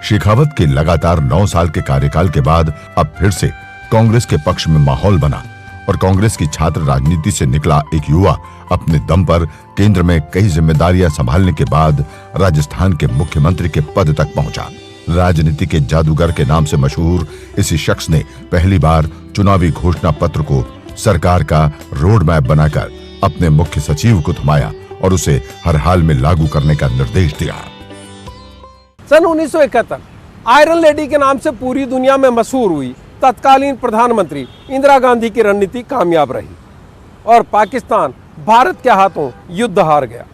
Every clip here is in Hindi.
शेखावत के लगातार 9 साल के कार्यकाल के बाद अब फिर से कांग्रेस के पक्ष में माहौल बना और कांग्रेस की छात्र राजनीति से निकला एक युवा अपने दम पर केंद्र में कई जिम्मेदारियां संभालने के बाद राजस्थान के मुख्यमंत्री के पद तक पहुंचा। राजनीति के जादूगर के नाम से मशहूर इसी शख्स ने पहली बार चुनावी घोषणा पत्र को सरकार का रोड मैप बनाकर अपने मुख्य सचिव को थमाया और उसे हर हाल में लागू करने का निर्देश दिया। सन 1971 आयरन लेडी के नाम से पूरी दुनिया में मशहूर हुई तत्कालीन प्रधानमंत्री इंदिरा गांधी की रणनीति कामयाब रही और पाकिस्तान भारत के हाथों युद्ध हार गया।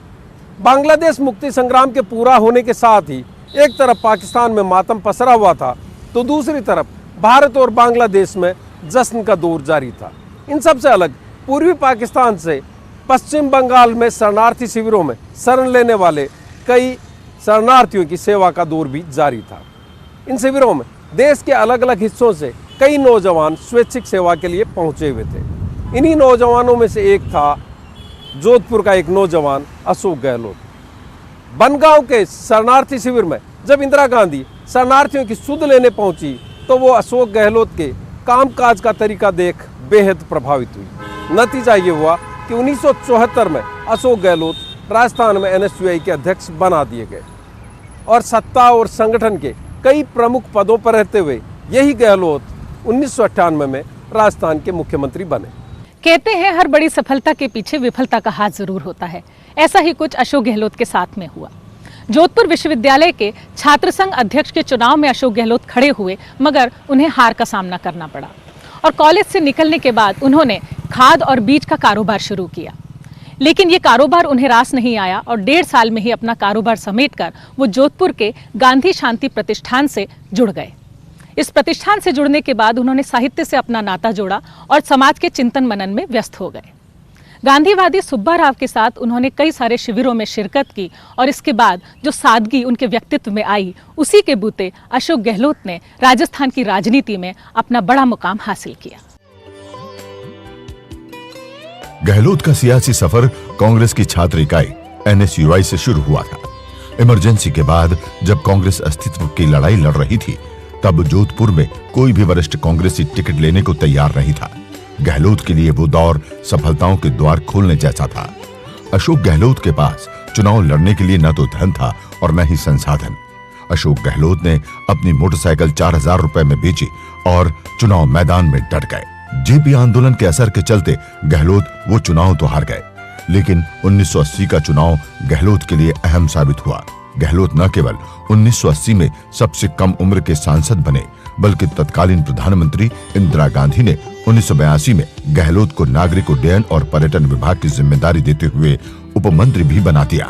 बांग्लादेश मुक्ति संग्राम के पूरा होने के साथ ही एक तरफ पाकिस्तान में मातम पसरा हुआ था तो दूसरी तरफ भारत और बांग्लादेश में जश्न का दौर जारी था। इन सब से अलग पूर्वी पाकिस्तान से पश्चिम बंगाल में शरणार्थी शिविरों में शरण लेने वाले कई शरणार्थियों की सेवा का दौर भी जारी था। इन शिविरों में देश के अलग अलग हिस्सों से कई नौजवान स्वैच्छिक सेवा के लिए पहुंचे हुए थे। इन्हीं नौजवानों में से एक था जोधपुर का एक नौजवान अशोक गहलोत। बनगांव के शरणार्थी शिविर में जब इंदिरा गांधी शरणार्थियों की सुध लेने पहुंची तो वो अशोक गहलोत के कामकाज का तरीका देख बेहद प्रभावित हुई। नतीजा ये हुआ कि 1974 में अशोक गहलोत राजस्थान में NSUI के अध्यक्ष बना दिए गए और सत्ता और संगठन के कई प्रमुख पदों पर रहते हुए यही गहलोत 1998 में राजस्थान के मुख्यमंत्री बने। कहते हैं हर बड़ी सफलता के पीछे विफलता का हाथ जरूर होता है। ऐसा ही कुछ अशोक गहलोत के साथ में हुआ। जोधपुर विश्वविद्यालय के छात्र संघ अध्यक्ष के चुनाव में अशोक गहलोत खड़े हुए मगर उन्हें हार का सामना करना पड़ा और कॉलेज से निकलने के बाद उन्होंने खाद और बीज का कारोबार शुरू किया। लेकिन ये कारोबार उन्हें रास नहीं आया और 1.5 साल में ही अपना कारोबार समेटकर वो जोधपुर के गांधी शांति प्रतिष्ठान से जुड़ गए। इस प्रतिष्ठान से जुड़ने के बाद उन्होंने साहित्य से अपना नाता जोड़ा और समाज के चिंतन मनन में व्यस्त हो गए। गांधीवादी सुब्बा राव के साथ उन्होंने कई सारे शिविरों में शिरकत की और इसके बाद जो सादगी उनके व्यक्तित्व में आई उसी के बूते अशोक गहलोत ने राजस्थान की राजनीति में अपना बड़ा मुकाम हासिल किया। गहलोत का सियासी सफर कांग्रेस की छात्र इकाई NSUI से शुरू हुआ था। इमरजेंसी के बाद जब कांग्रेस अस्तित्व की लड़ाई लड़ रही थी तब जोधपुर में कोई भी वरिष्ठ कांग्रेसी टिकट लेने को तैयार नहीं था। गहलोत के लिए वो दौर सफलताओं के द्वार खोलने जैसा था। अशोक गहलोत के पास चुनाव लड़ने के लिए न तो धन था और न ही संसाधन। अशोक गहलोत ने अपनी मोटरसाइकिल 4000 रुपए में बेची और चुनाव मैदान में डट गए। जेपी आंदोलन के असर के चलते गहलोत वो चुनाव तो हार गए, लेकिन 1980 का चुनाव गहलोत के लिए अहम साबित हुआ। गहलोत न केवल 1980 में सबसे कम उम्र के सांसद बने बल्कि तत्कालीन प्रधानमंत्री इंदिरा गांधी ने 1982 में गहलोत को नागरिक उड्डयन और पर्यटन विभाग की जिम्मेदारी देते हुए उपमंत्री भी बना दिया।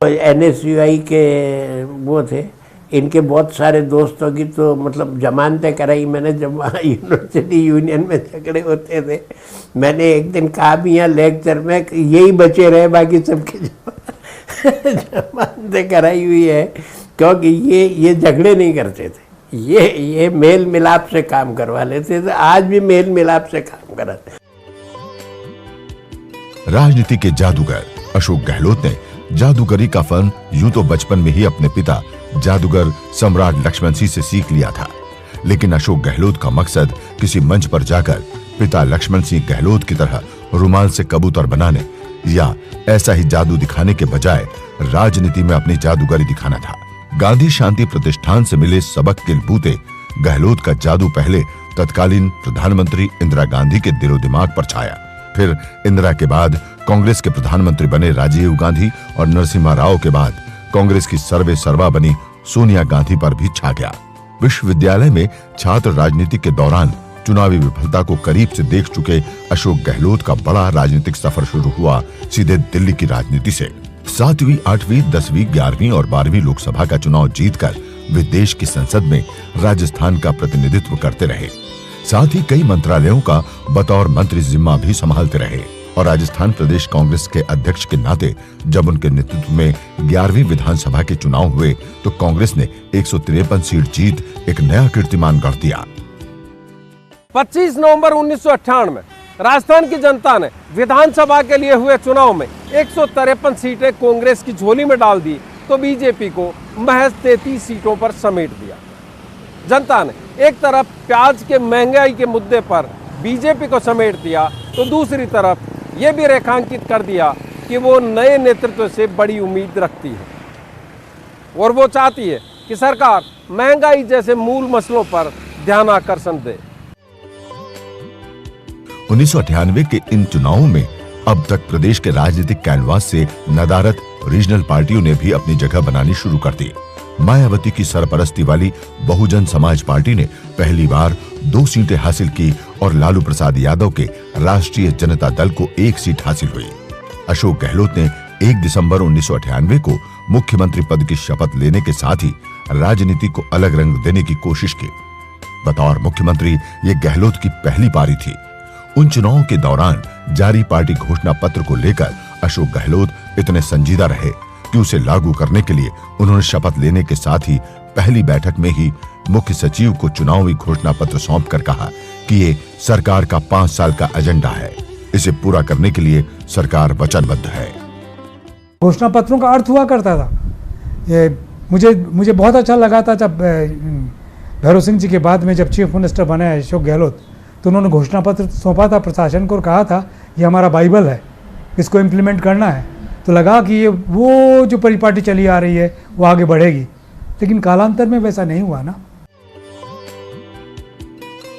NSUI के वो थे, इनके बहुत सारे दोस्तों की तो मतलब जमानतें कराई मैंने। जब यूनिवर्सिटी यूनियन में झगड़े होते थे मैंने एक दिन कहा भी यहाँ लेक्चर में यही बचे रहे, बाकी सबके जमानतें कराई हुई है, क्योंकि ये झगड़े नहीं करते थे, ये मेल मिलाप से काम करवा लेते थे। आज भी मेल मिलाप से काम कराते। राजनीति के जादूगर अशोक गहलोत ने जादूगरी का फन यूं तो बचपन में ही अपने पिता जादूगर सम्राट लक्ष्मण सिंह से सीख लिया था, लेकिन अशोक गहलोत का मकसद किसी मंच पर जाकर पिता लक्ष्मण सिंह गहलोत की तरह रुमाल से कबूतर बनाने या ऐसा ही जादू दिखाने के बजाय राजनीति में अपनी जादूगरी दिखाना था। गांधी शांति प्रतिष्ठान से मिले सबक के बूते गहलोत का जादू पहले तत्कालीन प्रधानमंत्री इंदिरा गांधी के दिलो दिमाग पर छाया, फिर इंदिरा के बाद कांग्रेस के प्रधानमंत्री बने राजीव गांधी और नरसिम्हा राव के बाद कांग्रेस की सर्वे सर्वा बनी सोनिया गांधी पर भी छा गया। विश्वविद्यालय में छात्र राजनीति के दौरान चुनावी विफलता को करीब से देख चुके अशोक गहलोत का बड़ा राजनीतिक सफर शुरू हुआ सीधे दिल्ली की राजनीति से। 7वीं, 8वीं, 10वीं, 11वीं और 12वीं लोकसभा का चुनाव जीतकर वे देश की संसद में राजस्थान का प्रतिनिधित्व करते रहे। साथ ही कई मंत्रालयों का बतौर मंत्री जिम्मा भी संभालते रहे और राजस्थान प्रदेश कांग्रेस के अध्यक्ष के नाते जब उनके नेतृत्व में 11वीं विधानसभा के चुनाव हुए तो कांग्रेस ने 153 सीट जीत एक नया कीर्तिमान गढ़ दिया। 25 नवंबर 1998 में राजस्थान की जनता ने विधानसभा के लिए हुए चुनाव में 153 सीटें कांग्रेस की झोली में डाल दी तो बीजेपी को महज 33 सीटों पर समेट दिया। जनता ने एक तरफ प्याज के महंगाई के मुद्दे पर बीजेपी को समेट दिया तो दूसरी तरफ ये भी रेखांकित कर दिया कि वो नए नेतृत्व से बड़ी उम्मीद रखती है और वो चाहती है कि सरकार महंगाई जैसे मूल मसलों पर ध्यान आकर्षण दे। 1998 के इन चुनावों में अब तक प्रदेश के राजनीतिक कैनवास से नदारद रीजनल पार्टियों ने भी अपनी जगह बनानी शुरू कर दी। मायावती की सरपरस्ती वाली बहुजन समाज पार्टी ने पहली बार 2 सीटें हासिल की और लालू प्रसाद यादव के राष्ट्रीय जनता दल को 1 सीट हासिल हुई। अशोक गहलोत ने 1 दिसंबर 1998 को मुख्यमंत्री पद की शपथ लेने के साथ ही राजनीति को अलग रंग देने की कोशिश की। बतौर मुख्यमंत्री ये गहलोत की पहली पारी थी। उन चुनावों के दौरान जारी पार्टी घोषणा पत्र को लेकर अशोक गहलोत इतने संजीदा रहे कि उसे लागू करने के लिए उन्होंने शपथ लेने के साथ ही पहली बैठक में ही मुख्य सचिव को चुनावी घोषणा पत्र सौंपकर कहा कि ये सरकार का 5 साल का एजेंडा है, इसे पूरा करने के लिए सरकार वचनबद्ध है। घोषणा पत्रों का अर्थ हुआ करता था। मुझे बहुत अच्छा लगा था जब भैरव सिंह जी के बाद में जब चीफ मिनिस्टर बने अशोक गहलोत, तो उन्होंने घोषणा पत्र सौंपा था प्रशासन को और कहा था ये हमारा बाइबल है, इसको इम्प्लीमेंट करना है। तो लगा कि ये वो जो परिपाटी चली आ रही है वो आगे बढ़ेगी, लेकिन कालांतर में वैसा नहीं हुआ ना।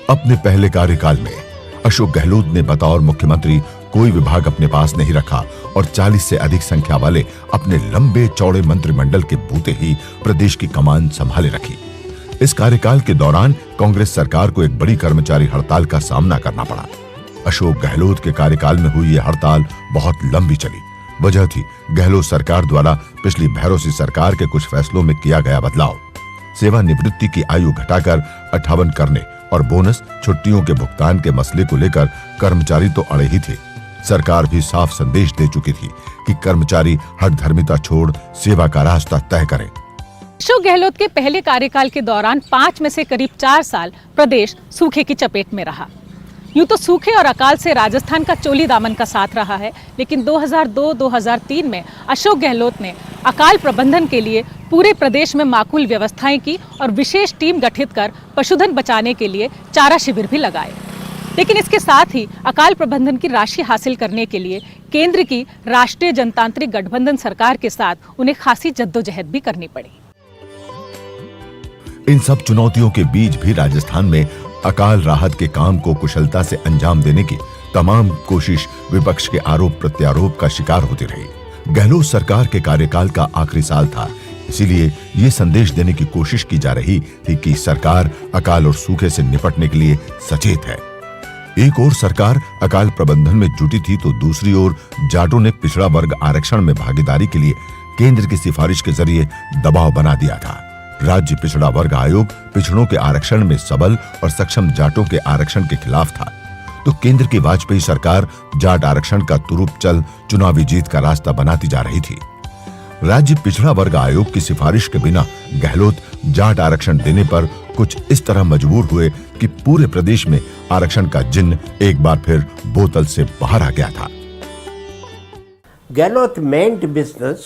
अपने पहले कार्यकाल में अशोक गहलोत ने बतौर मुख्यमंत्री कोई विभाग अपने पास नहीं रखा और 40 से अधिक संख्या वाले अपने लंबे चौड़े मंत्रिमंडल के बूते ही प्रदेश की कमान संभाले रखी। इस कार्यकाल के दौरान कांग्रेस सरकार को एक बड़ी कर्मचारी हड़ताल का सामना करना पड़ा। अशोक गहलोत के कार्यकाल में हुई यह हड़ताल बहुत लंबी चली। वजह थी गहलोत सरकार द्वारा पिछली भैरव सिंह सरकार के कुछ फैसलों में किया गया बदलाव। सेवानिवृत्ति की आयु घटाकर 58 करने और बोनस छुट्टियों के भुगतान के मसले को लेकर कर्मचारी तो अड़े ही थे। सरकार भी साफ संदेश दे चुकी थी कि कर्मचारी हठधर्मिता छोड़ सेवा का रास्ता तय करें। अशोक गहलोत के पहले कार्यकाल के दौरान 5 में से करीब 4 साल प्रदेश सूखे की चपेट में रहा। यूं तो सूखे और अकाल से राजस्थान का चोली दामन का साथ रहा है, लेकिन 2002-2003 में अशोक गहलोत ने अकाल प्रबंधन के लिए पूरे प्रदेश में माकूल व्यवस्थाएं की और विशेष टीम गठित कर पशुधन बचाने के लिए चारा शिविर भी लगाए। लेकिन इसके साथ ही अकाल प्रबंधन की राशि हासिल करने के लिए केंद्र की राष्ट्रीय जनतांत्रिक गठबंधन सरकार के साथ उन्हें खासी जद्दोजहद भी करनी पड़ी। इन सब चुनौतियों के बीच भी राजस्थान में अकाल राहत के काम को कुशलता से अंजाम देने की तमाम कोशिश विपक्ष के आरोप प्रत्यारोप का शिकार होती रही। गहलोत सरकार के कार्यकाल का आखिरी साल था, इसीलिए ये संदेश देने की कोशिश की जा रही थी कि सरकार अकाल और सूखे से निपटने के लिए सचेत है। एक ओर सरकार अकाल प्रबंधन में जुटी थी तो दूसरी ओर जाटों ने पिछड़ा वर्ग आरक्षण में भागीदारी के लिए केंद्र की सिफारिश के जरिए दबाव बना दिया था। राज्य पिछड़ा वर्ग आयोग पिछड़ों के आरक्षण में सबल और सक्षम जाटों के आरक्षण के खिलाफ था, तो केंद्र की वाजपेयी सरकार जाट आरक्षण का तुरुप चल चुनावी जीत का रास्ता बनाती जा रही थी। राज्य पिछड़ा वर्ग आयोग की सिफारिश के बिना गहलोत जाट आरक्षण देने पर कुछ इस तरह मजबूर हुए कि पूरे प्रदेश में आरक्षण का जिन्न एक बार फिर बोतल से बाहर आ गया था। गहलोत मेंट बिजनेस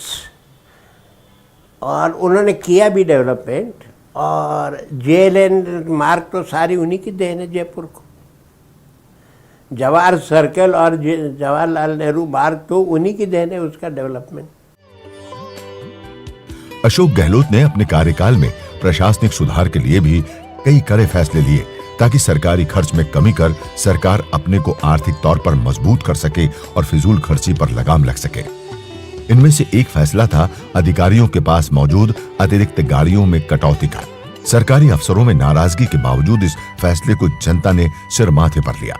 और उन्होंने किया भी डेवलपमेंट, और जेएलएन मार्ग तो सारी उन्हीं की देन है जयपुर को। जवाहर सर्कल और जवाहरलाल नेहरू मार्ग तो उन्हीं की देन है उसका डेवलपमेंट। अशोक गहलोत ने अपने कार्यकाल में प्रशासनिक सुधार के लिए भी कई कड़े फैसले लिए ताकि सरकारी खर्च में कमी कर सरकार अपने को आर्थिक तौर पर मजबूत कर सके और फिजूल खर्ची पर लगाम लग सके। इनमें से एक फैसला था अधिकारियों के पास मौजूद अतिरिक्त गाड़ियों में कटौती का। सरकारी अफसरों में नाराजगी के बावजूद इस फैसले को जनता ने सिर माथे पर लिया।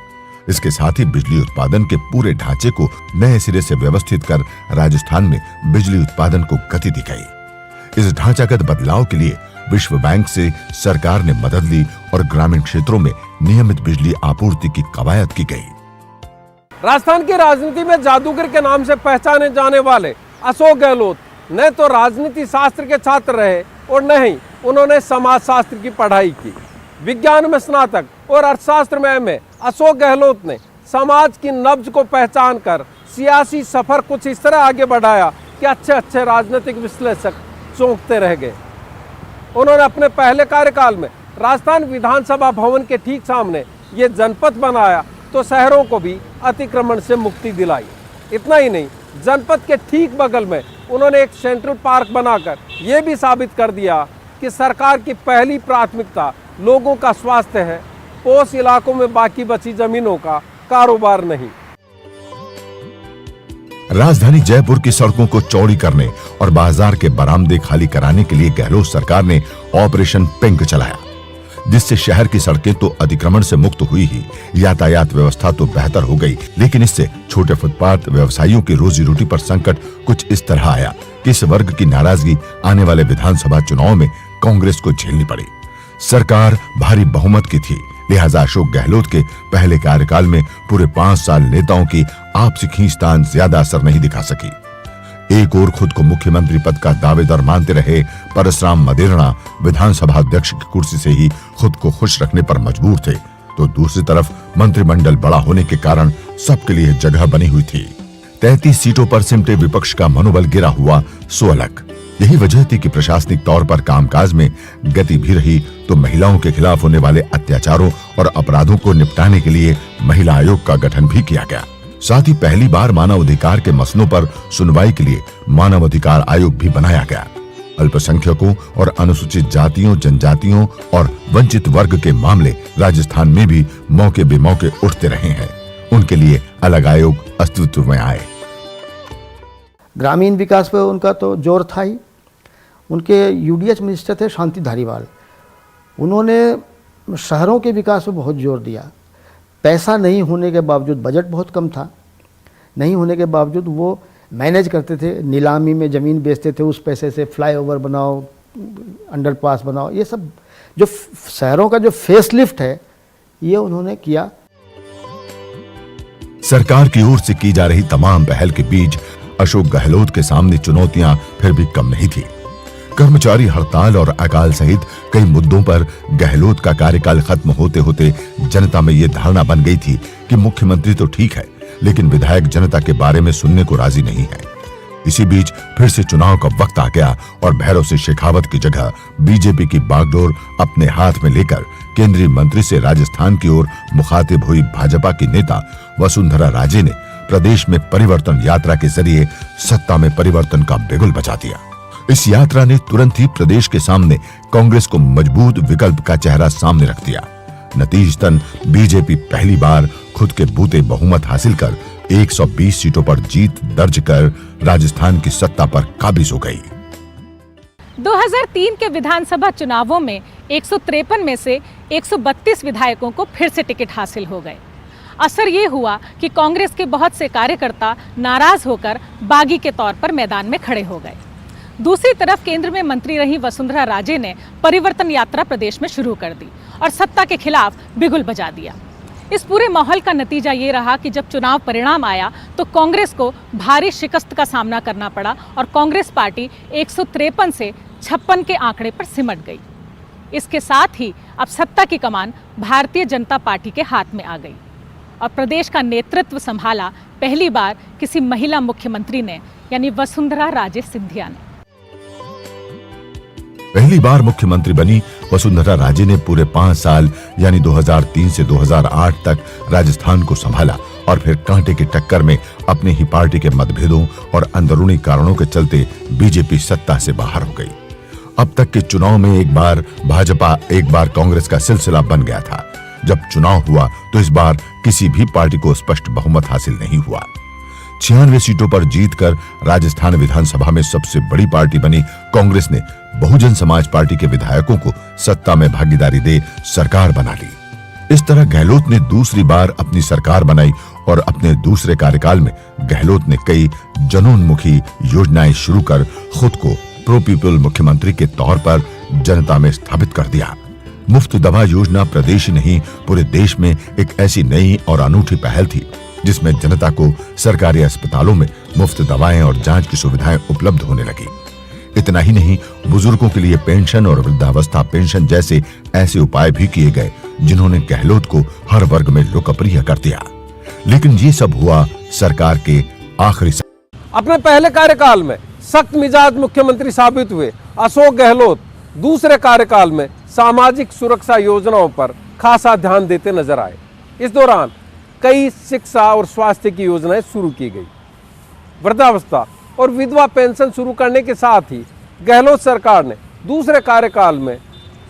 इसके साथ ही बिजली उत्पादन के पूरे ढांचे को नए सिरे से व्यवस्थित कर राजस्थान में बिजली उत्पादन को गति दी गई। इस ढांचागत बदलाव के लिए विश्व बैंक से सरकार ने मदद ली और ग्रामीण क्षेत्रों में नियमित बिजली आपूर्ति की कवायद की गई। राजस्थान की राजनीति में जादूगर के नाम से पहचाने जाने वाले अशोक गहलोत न तो राजनीति शास्त्र के छात्र रहे और न ही उन्होंने समाज शास्त्र की पढ़ाई की। विज्ञान में स्नातक और अर्थशास्त्र में एमए अशोक गहलोत ने समाज की नब्ज को पहचान कर सियासी सफर कुछ इस तरह आगे बढ़ाया कि अच्छे राजनीतिक विश्लेषक चौंकते रह गए। उन्होंने अपने पहले कार्यकाल में राजस्थान विधानसभा भवन के ठीक सामने ये जनपथ बनाया तो शहरों को भी अतिक्रमण से मुक्ति दिलाई। इतना ही नहीं, जनपथ के ठीक बगल में उन्होंने एक सेंट्रल पार्क बनाकर ये भी साबित कर दिया कि सरकार की पहली प्राथमिकता लोगों का स्वास्थ्य है, पोष इलाकों में बाकी बची जमीनों का कारोबार नहीं। राजधानी जयपुर की सड़कों को चौड़ी करने और बाजार के बरामदे खाली कराने के लिए गहलोत सरकार ने ऑपरेशन पिंक चलाया, जिससे शहर की सड़कें तो अतिक्रमण से मुक्त हुई ही, यातायात व्यवस्था तो बेहतर हो गई, लेकिन इससे छोटे फुटपाथ व्यवसायियों की रोजी रोटी पर संकट कुछ इस तरह आया कि इस वर्ग की नाराजगी आने वाले विधानसभा चुनाव में कांग्रेस को झेलनी पड़ी। सरकार भारी बहुमत की थी, लिहाजा अशोक गहलोत के पहले कार्यकाल में पूरे 5 साल नेताओं की आपसी खींचतान ज्यादा असर नहीं दिखा सकी। एक ओर खुद को मुख्यमंत्री पद का दावेदार मानते रहे परसराम मदेरणा विधानसभा अध्यक्ष की कुर्सी से ही खुद को खुश रखने पर मजबूर थे, तो दूसरी तरफ मंत्रिमंडल बड़ा होने के कारण सबके लिए जगह बनी हुई थी। 33 सीटों पर सिमटे विपक्ष का मनोबल गिरा हुआ सो अलग। यही वजह थी कि प्रशासनिक तौर पर कामकाज में गति भी रही तो महिलाओं के खिलाफ होने वाले अत्याचारों और अपराधों को निपटाने के लिए महिला आयोग का गठन भी किया गया। साथ ही पहली बार मानव अधिकार के मसलों पर सुनवाई के लिए मानव अधिकार आयोग भी बनाया गया। अल्पसंख्यकों और अनुसूचित जातियों, जनजातियों और वंचित वर्ग के मामले राजस्थान में भी मौके बेमौके उठते रहे हैं। उनके लिए अलग आयोग अस्तित्व में आए। ग्रामीण विकास पे उनका तो जोर था ही। उनके यूडीएच मिनिस्टर थे शांति धारीवाल, उन्होंने शहरों के विकास पे बहुत जोर दिया। पैसा नहीं होने के बावजूद, बजट बहुत कम था, नहीं होने के बावजूद वो मैनेज करते थे, नीलामी में ज़मीन बेचते थे, उस पैसे से फ्लाईओवर बनाओ, अंडरपास बनाओ, ये सब जो शहरों का जो फेसलिफ्ट है ये उन्होंने किया। सरकार की ओर से की जा रही तमाम पहल के बीच अशोक गहलोत के सामने चुनौतियां फिर भी कम नहीं थी। कर्मचारी हड़ताल और अकाल सहित कई मुद्दों पर गहलोत का कार्यकाल खत्म होते होते जनता में ये धारणा बन गई थी कि मुख्यमंत्री तो ठीक है, लेकिन विधायक जनता के बारे में सुनने को राजी नहीं है। इसी बीच फिर से चुनाव का वक्त आ गया और भैरव सिंह शेखावत की जगह बीजेपी की बागडोर अपने हाथ में लेकर केंद्रीय मंत्री से राजस्थान की ओर मुखातिब हुई भाजपा की नेता वसुंधरा राजे ने प्रदेश में परिवर्तन यात्रा के जरिए सत्ता में परिवर्तन का बिगुल बजा दिया। इस यात्रा ने तुरंत ही प्रदेश के सामने कांग्रेस को मजबूत विकल्प का चेहरा सामने रख दिया। नतीजतन बीजेपी पहली बार खुद के बूते बहुमत हासिल कर 120 सीटों पर जीत दर्ज कर राजस्थान की सत्ता पर काबिज हो गई। 2003 के विधानसभा चुनावों में 153 में से 132 विधायकों को फिर से टिकट हासिल हो गए। असर ये हुआ कि कांग्रेस के बहुत से कार्यकर्ता नाराज होकर बागी के तौर पर मैदान में खड़े हो गए। दूसरी तरफ केंद्र में मंत्री रही वसुंधरा राजे ने परिवर्तन यात्रा प्रदेश में शुरू कर दी और सत्ता के खिलाफ बिगुल बजा दिया। इस पूरे माहौल का नतीजा ये रहा कि जब चुनाव परिणाम आया तो कांग्रेस को भारी शिकस्त का सामना करना पड़ा और कांग्रेस पार्टी 153 से 56 के आंकड़े पर सिमट गई। इसके साथ ही अब सत्ता की कमान भारतीय जनता पार्टी के हाथ में आ गई और प्रदेश का नेतृत्व संभाला पहली बार किसी महिला मुख्यमंत्री ने, यानी वसुंधरा राजे सिंधिया ने। पहली बार मुख्यमंत्री बनी वसुंधरा राजे ने पूरे 5 साल यानी 2003 से 2008 तक राजस्थान को संभाला और फिर कांटे की टक्कर में अपनी ही पार्टी के मतभेदों और अंदरूनी कारणों के चलते बीजेपी सत्ता से बाहर हो गई। अब तक के चुनाव में एक बार भाजपा एक बार कांग्रेस का सिलसिला बन गया था। जब चुनाव हुआ तो इस बार किसी भी पार्टी को स्पष्ट बहुमत हासिल नहीं हुआ। 96 सीटों पर जीतकर राजस्थान विधानसभा में सबसे बड़ी पार्टी बनी कांग्रेस ने बहुजन समाज पार्टी के विधायकों को सत्ता में भागीदारी दे सरकार बना ली। इस तरह गहलोत ने दूसरी बार अपनी सरकार बनाई और अपने दूसरे कार्यकाल में गहलोत ने कई जनोन्मुखी योजनाएं शुरू कर खुद को प्रो पीपल मुख्यमंत्री के तौर पर जनता में स्थापित कर दिया। मुफ्त दवा योजना प्रदेश ही नहीं पूरे देश में एक ऐसी नई और अनूठी पहल थी जिसमें जनता को सरकारी अस्पतालों में मुफ्त दवाएं और जांच की सुविधाएं उपलब्ध होने लगी। इतना ही नहीं, बुजुर्गों के लिए पेंशन और वृद्धावस्था पेंशन जैसे ऐसे उपाय भी किए गए जिन्होंने गहलोत को हर वर्ग में लोकप्रिय कर दिया। लेकिन ये सब हुआ सरकार के आखिरी अपने पहले कार्यकाल में सख्त मिजाज मुख्यमंत्री साबित हुए अशोक गहलोत दूसरे कार्यकाल में सामाजिक सुरक्षा योजनाओं पर खासा ध्यान देते नजर आए। इस दौरान कई शिक्षा और स्वास्थ्य की योजनाएं शुरू की गई। वृद्धावस्था और विधवा पेंशन शुरू करने के साथ ही गहलोत सरकार ने दूसरे कार्यकाल में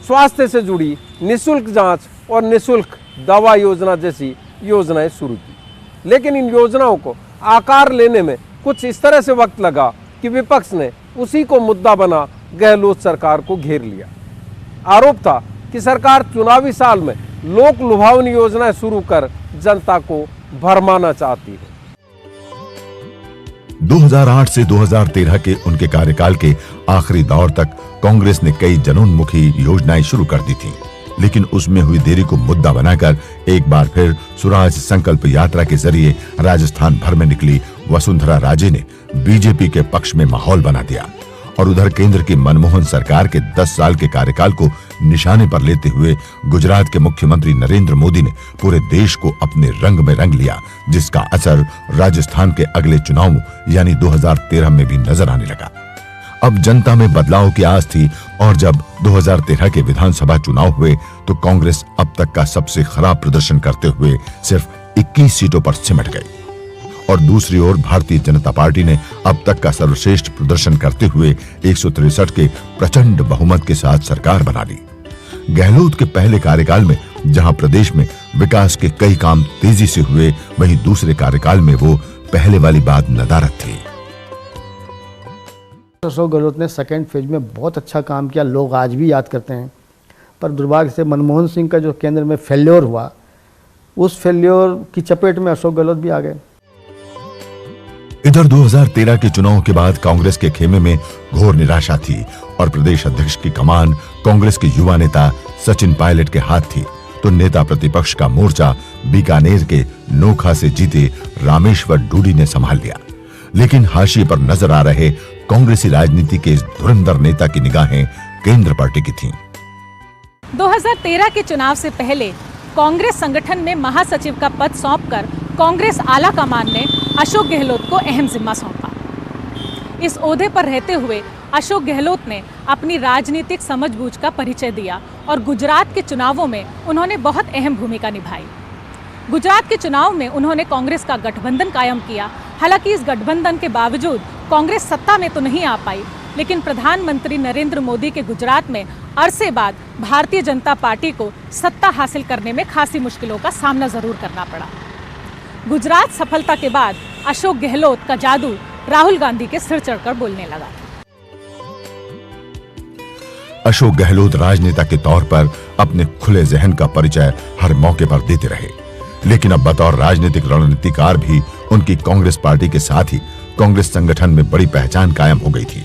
स्वास्थ्य से जुड़ी निःशुल्क जांच और निःशुल्क दवा योजना जैसी योजनाएं शुरू की। लेकिन इन योजनाओं को आकार लेने में कुछ इस तरह से वक्त लगा कि विपक्ष ने उसी को मुद्दा बना गहलोत सरकार को घेर लिया। आरोप था कि सरकार चुनावी साल में लोक लुभावनी योजनाएं शुरू कर जनता को भरमाना चाहती है। 2008 से 2013 के उनके कार्यकाल के आखिरी दौर तक कांग्रेस ने कई जनोन्मुखी योजनाएं शुरू कर दी थीं, लेकिन उसमें हुई देरी को मुद्दा बनाकर एक बार फिर स्वराज संकल्प यात्रा के जरिए राजस्थान भर में निकली वसुंधरा राजे ने बीजेपी के पक्ष में माहौल बना दिया। और उधर केंद्र की मनमोहन सरकार के 10 साल के कार्यकाल को निशाने पर लेते हुए गुजरात के मुख्यमंत्री नरेंद्र मोदी ने पूरे देश को अपने रंग में रंग लिया, जिसका असर राजस्थान के अगले चुनाव यानी 2013 में भी नजर आने लगा। अब जनता में बदलाव की आस थी और जब 2013 के विधानसभा चुनाव हुए तो कांग्रेस अब तक का सबसे खराब प्रदर्शन करते हुए सिर्फ 21 सीटों पर सिमट गई और दूसरी ओर भारतीय जनता पार्टी ने अब तक का सर्वश्रेष्ठ प्रदर्शन करते हुए 163 के प्रचंड बहुमत के साथ सरकार बना ली। गहलोत के पहले कार्यकाल में जहां प्रदेश में विकास के कई काम तेजी से हुए, वहीं दूसरे कार्यकाल में वो पहले वाली बात नदारद थी। अशोक गहलोत ने सेकेंड फेज में बहुत अच्छा काम किया, लोग आज भी याद करते हैं। पर दुर्भाग्य से मनमोहन सिंह का जो केंद्र में फेल्योर हुआ, उस फेल्योर की चपेट में अशोक गहलोत भी आ गए। इधर 2013 के चुनाव के बाद कांग्रेस के खेमे में घोर निराशा थी और प्रदेश अध्यक्ष की कमान कांग्रेस के युवा नेता सचिन पायलट के हाथ थी, तो नेता प्रतिपक्ष का मोर्चा बीकानेर के नोखा से जीते रामेश्वर डूडी ने संभाल लिया। लेकिन हाशिए पर नजर आ रहे कांग्रेसी राजनीति के इस धुरंधर नेता की निगाहें केंद्र पर टिकी थीं। 2013 के चुनाव से पहले कांग्रेस संगठन में महासचिव का पद सौंपकर कांग्रेस आला कमान ने अशोक गहलोत को अहम जिम्मा सौंपा। इस ओहदे पर रहते हुए अशोक गहलोत ने अपनी राजनीतिक समझबूझ का परिचय दिया और गुजरात के चुनावों में उन्होंने बहुत अहम भूमिका निभाई। गुजरात के चुनाव में उन्होंने कांग्रेस का गठबंधन कायम किया। हालांकि इस गठबंधन के बावजूद कांग्रेस सत्ता में तो नहीं आ पाई, लेकिन प्रधानमंत्री नरेंद्र मोदी के गुजरात में अरसे बाद भारतीय जनता पार्टी को सत्ता हासिल करने में खासी मुश्किलों का सामना जरूर करना पड़ा। गुजरात सफलता के बाद अशोक गहलोत का जादू राहुल गांधी के सिर चढ़कर बोलने लगा। अशोक गहलोत राजनेता के तौर पर अपने खुले जहन का परिचय हर मौके पर देते रहे, लेकिन अब बतौर राजनीतिक रणनीतिकार भी उनकी कांग्रेस पार्टी के साथ ही कांग्रेस संगठन में बड़ी पहचान कायम हो गई थी।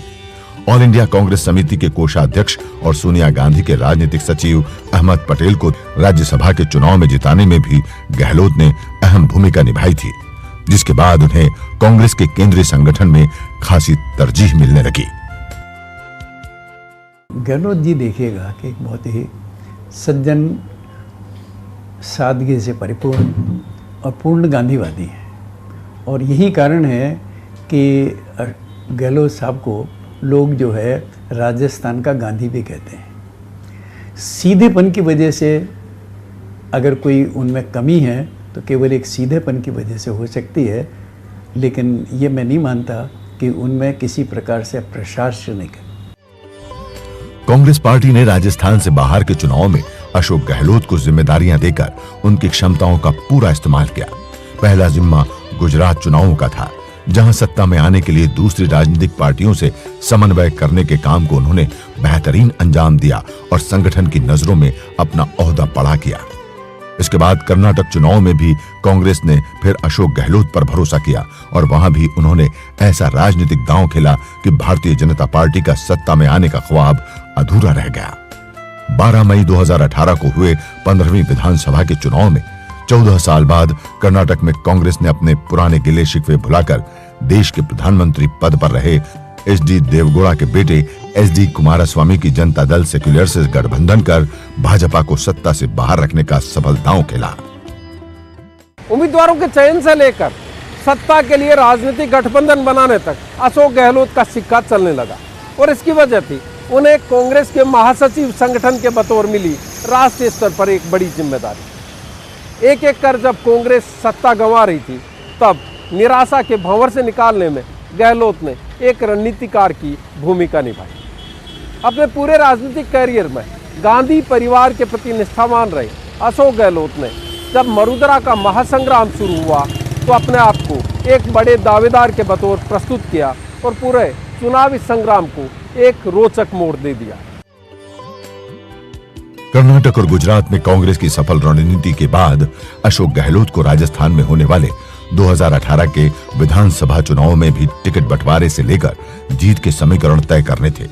ऑल इंडिया कांग्रेस समिति के कोषाध्यक्ष और सोनिया गांधी के राजनीतिक सचिव अहमद पटेल को राज्यसभा के चुनाव में जिताने में भी गहलोत ने अहम भूमिका निभाई थी, जिसके बाद उन्हें कांग्रेस के केंद्रीय संगठन में खासी तरजीह मिलने लगी। गहलोत जी देखिएगा कि एक बहुत ही सज्जन, सादगी से परिपूर्ण और पूर्ण गांधीवादी हैं और यही कारण है कि गहलोत साहब को लोग जो है राजस्थान का गांधी भी कहते हैं। सीधेपन की वजह से अगर कोई उनमें कमी है तो केवल एक सीधेपन की वजह से हो सकती है, लेकिन ये मैं नहीं मानता कि उनमें किसी प्रकार से प्रशासनिक है। कांग्रेस पार्टी ने राजस्थान से बाहर के चुनाव में अशोक गहलोत को जिम्मेदारियां देकर उनकी क्षमताओं का पूरा इस्तेमाल किया। पहला जिम्मा गुजरात चुनावों का था, जहां सत्ता में आने के लिए दूसरी राजनीतिक पार्टियों से समन्वय करने के काम को उन्होंने बेहतरीन अंजाम दिया और संगठन की नजरों में अपना ओहदा बड़ा किया। इसके बाद कर्नाटक चुनाव में भी कांग्रेस ने फिर अशोक गहलोत पर भरोसा किया और वहां भी उन्होंने ऐसा राजनीतिक दांव खेला कि भारतीय जनता पार्टी का सत्ता में आने का ख्वाब अधूरा रह गया। 12 मई 2018 को हुए 15वीं विधानसभा के चुनाव में 14 साल बाद कर्नाटक में कांग्रेस ने अपने पुराने गिले शिकवे भुलाकर देश के प्रधानमंत्री पद पर रहे एच.डी. देवगौड़ा के बेटे एच.डी. कुमारस्वामी की जनता दल सेक्युलर से गठबंधन कर भाजपा को सत्ता से बाहर रखने का सफल दांव खेला। उम्मीदवारों के चयन से लेकर सत्ता के लिए राजनीतिक गठबंधन बनाने तक अशोक गहलोत का सिक्का चलने लगा और इसकी वजह थी उन्हें कांग्रेस के महासचिव संगठन के बतौर मिली राष्ट्रीय स्तर पर एक बड़ी जिम्मेदारी। एक एक कर जब कांग्रेस सत्ता गंवा रही थी, तब निराशा के भंवर से निकालने में गहलोत ने एक रणनीतिकार की भूमिका निभाई। अपने पूरे राजनीतिक कैरियर में गांधी परिवार के प्रति निष्ठावान रहे अशोक गहलोत ने जब मरुदरा का महासंग्राम शुरू हुआ तो अपने आप को एक बड़े दावेदार के बतौर प्रस्तुत किया और पूरे चुनावी संग्राम को एक रोचक मोड़ दे दिया। कर्नाटक और गुजरात में कांग्रेस की सफल रणनीति के बाद अशोक गहलोत को राजस्थान में होने वाले 2018 के विधानसभा चुनाव में भी टिकट बंटवारे से लेकर जीत के समीकरण तय करने थे।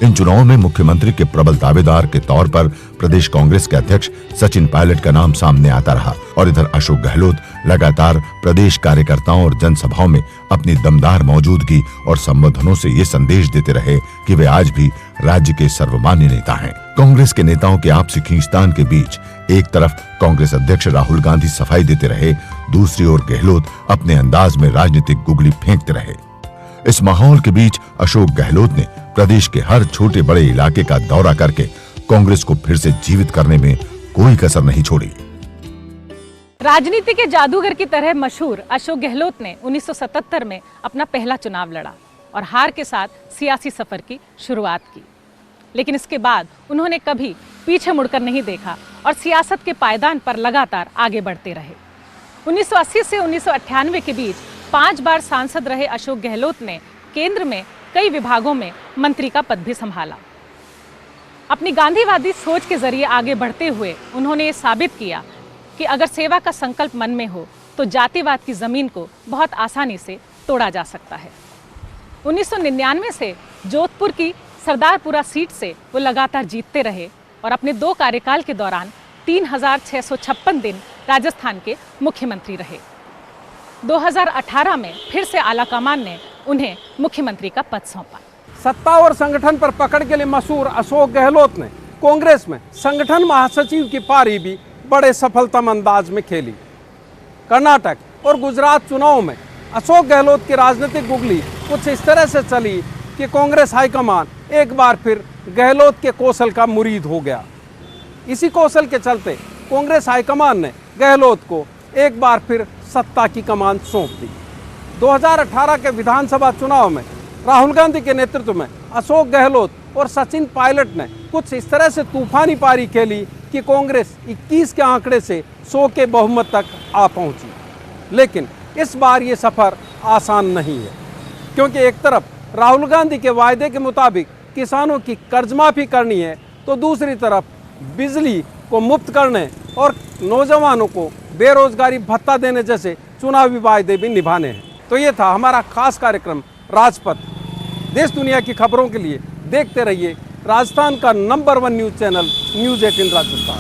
इन चुनावों में मुख्यमंत्री के प्रबल दावेदार के तौर पर प्रदेश कांग्रेस के अध्यक्ष सचिन पायलट का नाम सामने आता रहा और इधर अशोक गहलोत लगातार प्रदेश कार्यकर्ताओं और जनसभाओं में अपनी दमदार मौजूदगी और संबोधनों से ये संदेश देते रहे कि वे आज भी राज्य के सर्वमान्य नेता हैं। कांग्रेस के नेताओं के आपसी खींचतान के बीच एक तरफ कांग्रेस अध्यक्ष राहुल गांधी सफाई देते रहे, दूसरी ओर गहलोत अपने अंदाज में राजनीतिक गुगली फेंकते रहे। इस माहौल के बीच अशोक गहलोत ने प्रदेश के हर छोटे बड़े इलाके का दौरा करके कांग्रेस को फिर से जीवित करने में कोई कसर नहीं छोड़ी। राजनीति के जादूगर की तरह मशहूर अशोक गहलोत ने 1977 में अपना पहला चुनाव लड़ा और हार के साथ सियासी सफर की शुरुआत की। लेकिन इसके बाद उन्होंने कभी पीछे मुड़कर नहीं देखा और सियासत के पायदान पर लगातार आगे बढ़ते रहे। 1980 से 1998 के बीच 5 बार सांसद रहे अशोक गहलोत ने केंद्र में कई विभागों में मंत्री का पद भी संभाला। अपनी गांधीवादी सोच के जरिए आगे बढ़ते हुए उन्होंने ये साबित किया कि अगर सेवा का संकल्प मन में हो तो जातिवाद की जमीन को बहुत आसानी से तोड़ा जा सकता है। 1999 से जोधपुर की सरदारपुरा सीट से वो लगातार जीतते रहे और अपने 2 कार्यकाल के दौरान 3656 दिन राजस्थान के मुख्यमंत्री रहे। 2018 में फिर से आलाकमान ने उन्हें मुख्यमंत्री का पद सौंपा। सत्ता और संगठन पर पकड़ के लिए मशहूर अशोक गहलोत ने कांग्रेस में संगठन महासचिव की पारी भी बड़े सफलतम अंदाज में खेली। कर्नाटक और गुजरात चुनाव में अशोक गहलोत की राजनीतिक गुगली कुछ इस तरह से चली कि कांग्रेस हाईकमान एक बार फिर गहलोत के कौशल का मुरीद हो गया। इसी कौशल के चलते कांग्रेस हाईकमान ने गहलोत को एक बार फिर सत्ता की कमान सौंप दी। 2018 के विधानसभा चुनाव में राहुल गांधी के नेतृत्व में अशोक गहलोत और सचिन पायलट ने कुछ इस तरह से तूफानी पारी खेली कि कांग्रेस 21 के आंकड़े से 100 के बहुमत तक आ पहुंची। लेकिन इस बार ये सफर आसान नहीं है, क्योंकि एक तरफ राहुल गांधी के वायदे के मुताबिक किसानों की कर्ज माफी करनी है, तो दूसरी तरफ बिजली को मुफ्त करने और नौजवानों को बेरोजगारी भत्ता देने जैसे चुनावी वायदे भी निभाने हैं। तो ये था हमारा खास कार्यक्रम राजपथ। देश दुनिया की खबरों के लिए देखते रहिए राजस्थान का number 1 news channel news 18 Rajasthan.